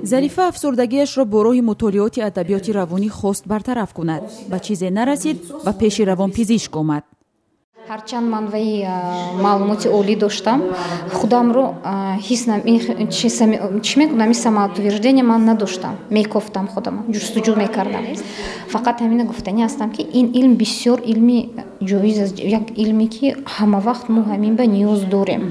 зарифа афсурдагиашро бо роҳи мутолиёти адабиёти равонӣ хост бартараф кунад. ба чизе нарасид ва пеши равонпизишк омад. ҳарчанд ман ваи маълумоти олӣ доштам, худамро чӣ мекунам, и самоутверждение ман надоштам. Мекофтам худам, ҷустуҷӯ мекардам. Фақат ҳамина гуфтанӣ ҳастам, ки ин илм бисёр илми ҷоиз аст, як илме ки ҳама вақт мо ҳамин ба ниёз дорем.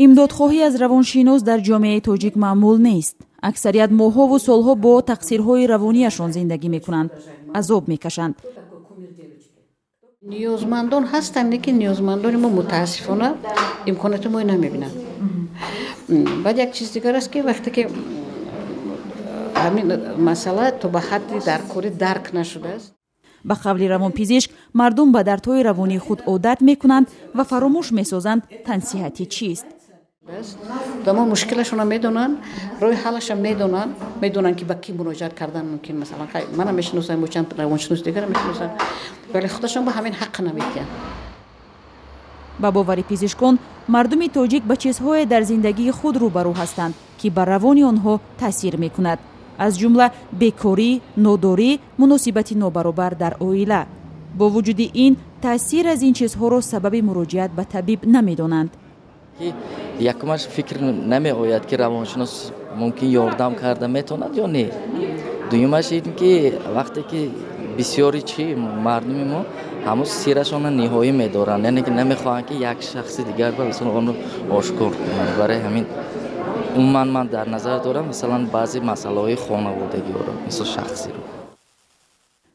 имдодхоҳӣ аз равоншинос дар ҷомеаи тоҷик маъмул нест. аксарият моҳҳову солҳо бо тақсирҳои равонияшон зиндагӣ мекунанд, азоб мекашанд. ниёзмандон ҳастанд, лекин ниёзмандони мо мутаассифона имконоти мо намебинанд. баъд як чиз дигар аст, ки вақте ки ҳамин масъала то ба ҳадди даркорӣ дарк нашудааст. ба қавли равонпизишк, мардум ба дардҳои равонии худ одат мекунанд ва фаромӯш месозанд тансиҳати чист. Домо мушкилашона медонанд, роҳи ҳалаша медонанд ки ба ки муроҷиат кардан мумкин. Масалан мана мешиносам, бо чанд равоншинос дигара мешиносам, вале худашон ба ҳамин ҳаққ намедиҳанд. ба бовари пизишкон, мардуми тоҷик ба чизҳое дар зиндагии худ рӯбарӯ ҳастанд, ки ба равони онҳо таъсир мекунад. аз ҷумла бекорӣ, нодорӣ, муносибати нобаробар дар оила. бо вуҷуди ин, таъсир аз ин чизҳоро сабаби муроҷиат ба табиб намедонанд. якумаш фикр намеояд ки равоншинос мумкин ёрдам карда метавонад ё не. дуюмаш ин ки вақте ки бисёри мардуми мо ҳамун сирашона ниҳоӣ медоранд, яъне ки намехоҳанд ки як шахси дигар онро ошкор кунад. барои ҳамин умуман ман дар назар дорам масалан баъзе масъалаҳои хонаводагиро, мисол шахсиро.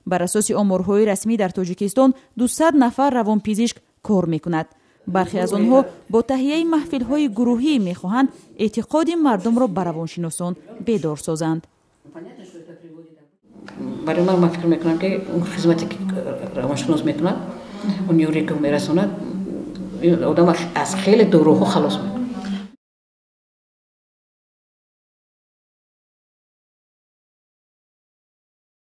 бар асоси оморҳои расмӣ дар тоҷикистон 200 нафар равонпизишк кор мекунад. бархе аз онҳо бо таҳияи маҳфилҳои гурӯҳӣ мехоҳанд эътиқоди мардумро ба равоншиносон бедор созанд. барои ман фикр мекунам ки он хизмате ки равоншинос мекунад, он ёрие ки мерасонад, одам аз хеле дороҳо халос мекунад.